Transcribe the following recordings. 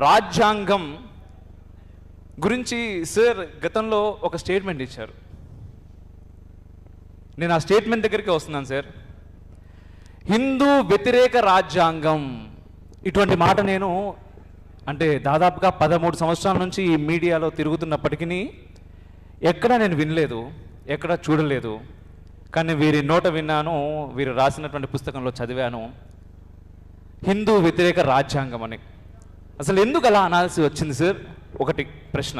రాజ్యాంగం గురించి సార్ గతంలో ఒక స్టేట్మెంట్ ఇచ్చారు. నేను ఆ స్టేట్మెంట్ దగ్గరికి వస్తున్నాను సార్. హిందూ వ్యతిరేక రాజ్యాంగం, ఇటువంటి మాట నేను అంటే దాదాపుగా 13 సంవత్సరాల నుంచి ఈ మీడియాలో తిరుగుతున్నప్పటికీ ఎక్కడ నేను వినలేదు, ఎక్కడ చూడలేదు. కానీ వీరి నోట విన్నాను, వీరు రాసినటువంటి పుస్తకంలో చదివాను, హిందూ వ్యతిరేక రాజ్యాంగం అని. అసలు ఎందుకు అలా అనాల్సి వచ్చింది సార్? ఒకటి ప్రశ్న,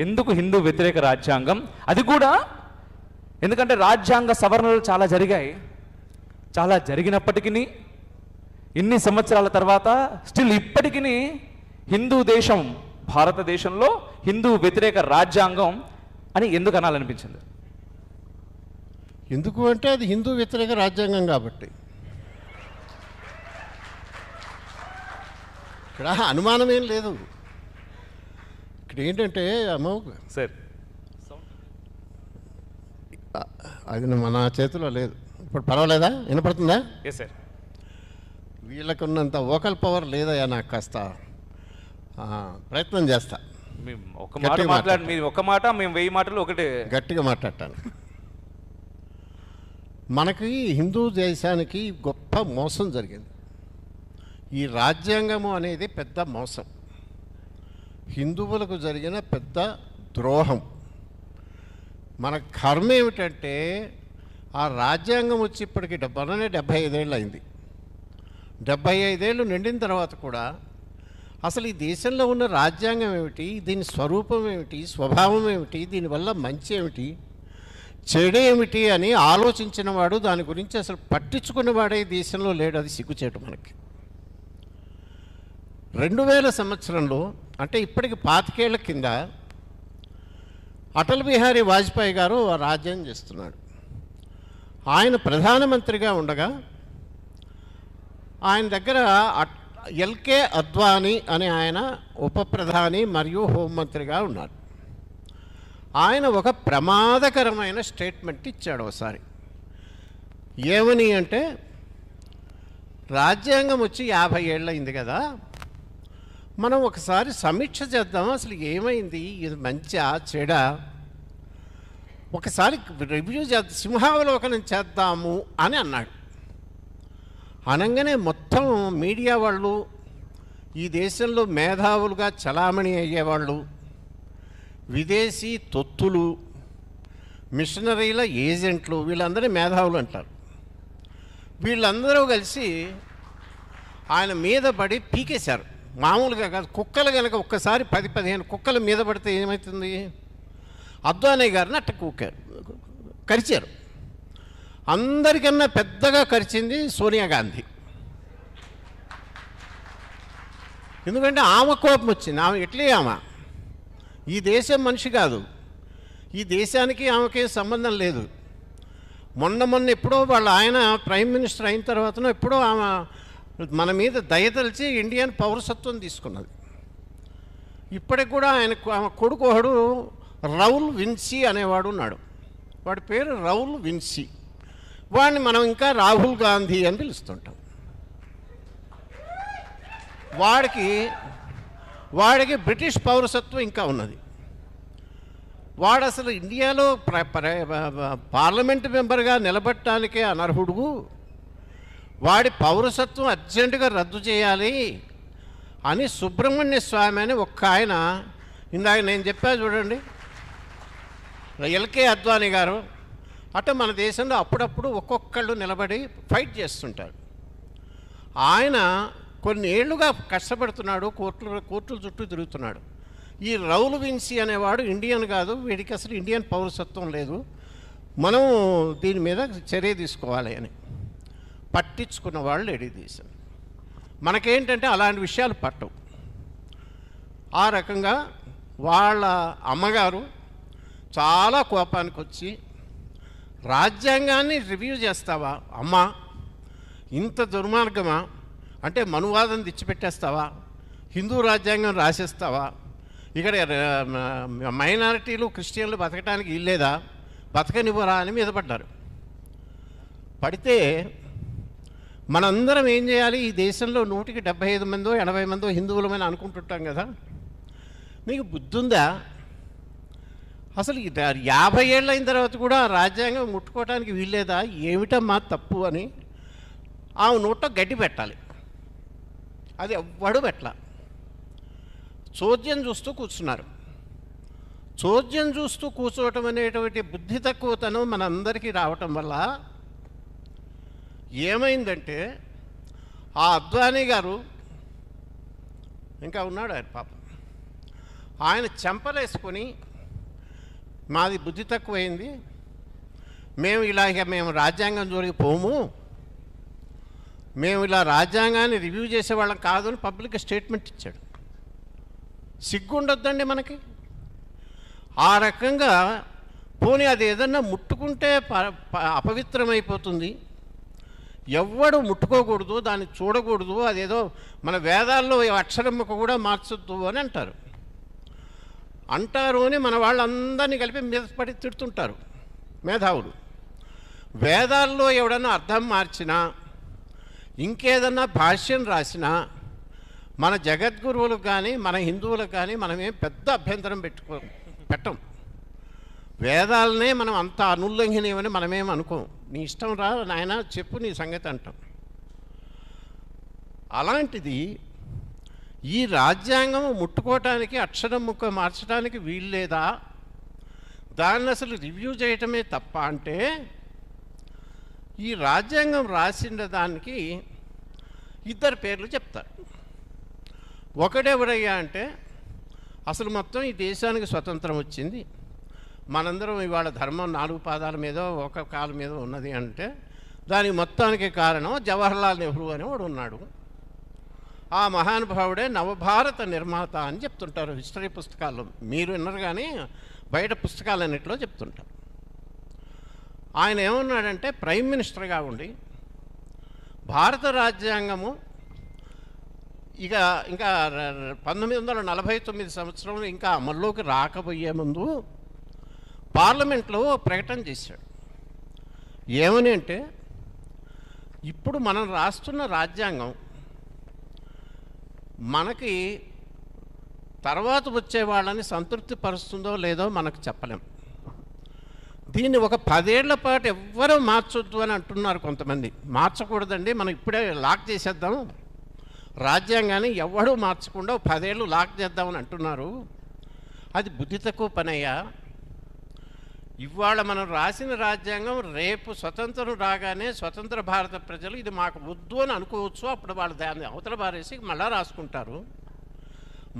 ఎందుకు హిందూ వ్యతిరేక రాజ్యాంగం? అది కూడా ఎందుకంటే రాజ్యాంగ సవరణలు చాలా జరిగాయి. చాలా జరిగినప్పటికీ ఇన్ని సంవత్సరాల తర్వాత స్టిల్ ఇప్పటికీ హిందూ దేశం, భారతదేశంలో హిందూ వ్యతిరేక రాజ్యాంగం అని ఎందుకు అనాలనిపించింది? ఎందుకు అంటే అది హిందూ వ్యతిరేక రాజ్యాంగం కాబట్టి. ఇక్కడ అనుమానం ఏం లేదు. ఇక్కడ ఏంటంటే అమ్మ సార్, అది మన చేతిలో లేదు. ఇప్పుడు పర్వాలేదా? వినపడుతుందా? Yes sir. వీళ్ళకున్నంత వోకల్ పవర్ లేదయ్యా. నాకు కాస్త ప్రయత్నం చేస్తా. మేము ఒక మాట మాట్లాడి, మీరు ఒక మాట, మేము 1000 మాటలు ఒకటే గట్టిగా మాట్లాడతాను. మనకి హిందూ దేశానికి గొప్ప మోసం జరిగింది. ఈ రాజ్యాంగము అనేది పెద్ద మోసం, హిందువులకు జరిగిన పెద్ద ద్రోహం. మన కర్మ ఏమిటంటే ఆ రాజ్యాంగం వచ్చి ఇప్పటికి 75 ఏళ్ళు అయింది. 75 ఏళ్ళు నిండిన తర్వాత కూడా అసలు ఈ దేశంలో ఉన్న రాజ్యాంగం ఏమిటి, దీని స్వరూపం ఏమిటి, స్వభావం ఏమిటి, దీనివల్ల మంచి ఏమిటి, చెడేమిటి అని ఆలోచించిన వాడు, దాని గురించి అసలు పట్టించుకున్నవాడే ఈ దేశంలో లేడు. అది సిగ్గుచేటు మనకి. 2000 సంవత్సరంలో అంటే ఇప్పటికి 25 ఏళ్ల కింద అటల్ బిహారీ వాజ్పేయి గారు రాజ్యం చేస్తున్నాడు. ఆయన ప్రధానమంత్రిగా ఉండగా ఆయన దగ్గర ఎల్కే అద్వానీ అనే ఆయన ఉప ప్రధాని మరియు హోంమంత్రిగా ఉన్నాడు. ఆయన ఒక ప్రమాదకరమైన స్టేట్మెంట్ ఇచ్చాడు ఒకసారి. ఏమని అంటే, రాజ్యాంగం వచ్చి 50 ఏళ్ళు అయింది కదా, మనం ఒకసారి సమీక్ష చేద్దాం, అసలు ఏమైంది, ఇది మంచా చెడా, ఒకసారి రివ్యూ చేద్దాం, సింహావలోకనం చేద్దాము అని అన్నాడు. అనగానే మొత్తం మీడియా వాళ్ళు, ఈ దేశంలో మేధావులుగా చలామణి అయ్యేవాళ్ళు, విదేశీ తొత్తులు, మిషనరీల ఏజెంట్లు, వీళ్ళందరూ మేధావులు అంటారు. వీళ్ళందరూ కలిసి ఆయన మీద పడి పీకేశారు. మామూలుగా కాదు, కుక్కలు కనుక ఒక్కసారి 10-15 కుక్కల మీద పడితే ఏమవుతుంది, అద్వానీ గారిని అట్ట కరిచారు. అందరికన్నా పెద్దగా కరిచింది సోనియా గాంధీ. ఎందుకంటే ఆమె కోపం వచ్చింది. ఆమె ఎట్లే, ఆమె ఈ దేశం మనిషి కాదు, ఈ దేశానికి ఆమెకేం సంబంధం లేదు. మొన్న ఎప్పుడో వాళ్ళ ఆయన ప్రైమ్ మినిస్టర్ అయిన తర్వాతనో ఎప్పుడో ఆమె మన మీద దయతలిచి ఇండియన్ పౌరసత్వం తీసుకున్నది. ఇప్పటికి కూడా ఆమె కొడుకు ఒకడు రౌల్ విన్సీ అనేవాడు ఉన్నాడు. వాడి పేరు రౌల్ విన్సీ. వాడిని మనం ఇంకా రాహుల్ గాంధీ అని పిలుస్తుంటాం. వాడికి బ్రిటిష్ పౌరసత్వం ఇంకా ఉన్నది. వాడు అసలు ఇండియాలో పార్లమెంట్ మెంబర్గా నిలబడటానికే అనర్హుడు. వాడి పౌరసత్వం అర్జెంటుగా రద్దు చేయాలి అని సుబ్రహ్మణ్య స్వామి అని ఒక్క ఆయన, ఇందాక నేను చెప్పా చూడండి, ఎల్కే అద్వానీ గారు, అట్ట మన దేశంలో అప్పుడప్పుడు ఒక్కొక్కళ్ళు నిలబడి ఫైట్ చేస్తుంటారు. ఆయన కొన్ని ఏళ్లుగా కష్టపడుతున్నాడు, కోర్టుల చుట్టూ తిరుగుతున్నాడు. ఈ రౌల్ విన్సీ అనేవాడు ఇండియన్ కాదు, వీడికి అసలు ఇండియన్ పౌరసత్వం లేదు, మనం దీని మీద చర్య తీసుకోవాలి అని పట్టించుకున్న వాళ్ళు లేడీ దేశం. మనకేంటంటే అలాంటి విషయాలు పట్టవు. ఆ రకంగా వాళ్ళ అమ్మగారు చాలా కోపానికి వచ్చి, రాజ్యాంగాన్ని రివ్యూ చేస్తావా అమ్మా, ఇంత దుర్మార్గమా, అంటే మనువాదం తెచ్చిపెట్టేస్తావా, హిందూ రాజ్యాంగం రాసేస్తావా, ఇక్కడ మైనారిటీలు క్రిస్టియన్లు బతకడానికి ఇల్లేదా, బతకనివ్వరా అని మీద పడ్డారు. పడితే మనందరం ఏం చేయాలి? ఈ దేశంలో 175 మందో 80 మందో హిందువులమని అనుకుంటుంటాం కదా. మీకు బుద్ధి ఉందా? అసలు 50 ఏళ్ళు అయిన తర్వాత కూడా రాజ్యాంగం ముట్టుకోవడానికి వీల్లేదా? ఏమిటమ్మా తప్పు అని ఆమె నోట్లో గడ్డి పెట్టాలి. అది ఎవ్వడు పెట్టాల. చోద్యం చూస్తూ కూర్చున్నారు. చోద్యం చూస్తూ కూర్చోవటం అనేటువంటి బుద్ధి తక్కువతనం మనందరికీ రావటం వల్ల ఏమైందంటే, ఆ అద్వానీ గారు ఇంకా ఉన్నాడు ఆయన పాపం, ఆయన చెంపలేసుకొని మాది బుద్ధి తక్కువైంది, మేము రాజ్యాంగం జోలికి పోము, మేము ఇలా రాజ్యాంగాన్ని రివ్యూ చేసేవాళ్ళం కాదు అని పబ్లిక్ స్టేట్మెంట్ ఇచ్చాడు. సిగ్గుండొద్దండి మనకి. ఆ రకంగా పోనీ అది ఏదన్నా ముట్టుకుంటే అపవిత్రమైపోతుంది, ఎవ్వడు ముట్టుకోకూడదు, దాన్ని చూడకూడదు, అదేదో మన వేదాల్లో అక్షరముకు కూడా మార్చొద్దు అని అంటారు అని మన వాళ్ళందరినీ కలిపి మీద పడి తిడుతుంటారు మేధావులు. వేదాల్లో ఎవడన్నా అర్థం మార్చినా, ఇంకేదన్నా భాష్యం రాసినా మన జగద్గురువులకు కానీ మన హిందువులకు కానీ మనమేం పెద్ద అభ్యంతరం పెట్టం. వేదాలనే మనం అంత అనుల్లంఘనీయమని మనమేం అనుకోం. నీ ఇష్టం రా నాయన చెప్పు నీ సంగతి అంటాం. అలాంటిది ఈ రాజ్యాంగం ముట్టుకోవటానికి, అక్షరం ముక్క మార్చడానికి వీల్లేదా? దాన్ని అసలు రివ్యూ చేయటమే తప్ప అంటే, ఈ రాజ్యాంగం రాసిన దానికి ఇద్దరు పేర్లు చెప్తారు. ఒకడెవడయ్యా అంటే, అసలు మొత్తం ఈ దేశానికి స్వతంత్రం వచ్చింది, మనందరం ఇవాళ ధర్మం 4 పాదాల మీద ఒక కాలు మీద ఉన్నది అంటే దానికి మొత్తానికి కారణం జవహర్లాల్ నెహ్రూ అని వాడు ఉన్నాడు. ఆ మహానుభావుడే నవభారత నిర్మాత అని చెప్తుంటారు హిస్టరీ పుస్తకాల్లో. మీరు విన్నారు కానీ బయట పుస్తకాలన్నింటిలో చెప్తుంటారు. ఆయన ఏమన్నాడంటే, ప్రైమ్ మినిస్టర్గా ఉండి భారత రాజ్యాంగము ఇంకా 1949 సంవత్సరంలో ఇంకా అమల్లోకి రాకపోయే ముందు పార్లమెంట్లో ప్రకటన చేశాడు. ఏమని అంటే, ఇప్పుడు మనం రాస్తున్న రాజ్యాంగం మనకి తర్వాత వచ్చే వాళ్ళని సంతృప్తి పరుస్తుందో లేదో మనకు చెప్పలేం. దీన్ని ఒక 10 ఏళ్ల పాటు ఎవ్వరూ మార్చొద్దు అని అంటున్నారు కొంతమంది. మార్చకూడదండి, మనం ఇప్పుడే లాక్ చేసేద్దాం రాజ్యాంగాన్ని, ఎవడూ మార్చకుండా 10 ఏళ్ళు లాక్ చేద్దామని అంటున్నారు. అది బుద్ధి తక్కువ పనయ్యా. ఇవాళ మనం రాసిన రాజ్యాంగం రేపు స్వతంత్రం రాగానే స్వతంత్ర భారత ప్రజలు ఇది మాకు వద్దు అని అనుకోవచ్చు. అప్పుడు వాళ్ళు దాన్ని అవతల బారేసి మళ్ళా రాసుకుంటారు.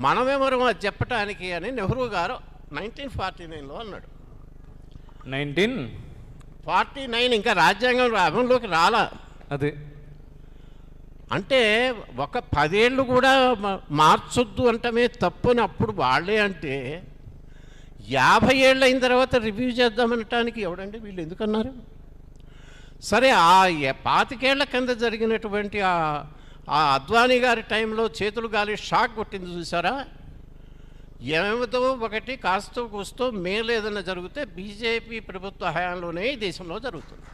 మనమెవరు అది చెప్పటానికి అని నెహ్రూ గారు 1949లో అన్నాడు. 1949 ఇంకా రాజ్యాంగం అమల్లోకి రాలా. అదే అంటే ఒక 10 ఏళ్ళు కూడా మార్చొద్దు అంటమే తప్పు అని అప్పుడు వాళ్ళే అంటే, 50 ఏళ్ళు అయిన తర్వాత రివ్యూ చేద్దామనటానికి ఎవడండి వీళ్ళు ఎందుకన్నారు? సరే, ఆ 25 ఏళ్ల కింద జరిగినటువంటి ఆ అద్వానీ గారి టైంలో చేతులు గాలి షాక్ కొట్టింది చూసారా? ఏమేమితో ఒకటి కాస్తో కూస్తో మేలు ఏదైనా జరిగితే బీజేపీ ప్రభుత్వ హయాంలోనే ఈ దేశంలో జరుగుతుంది.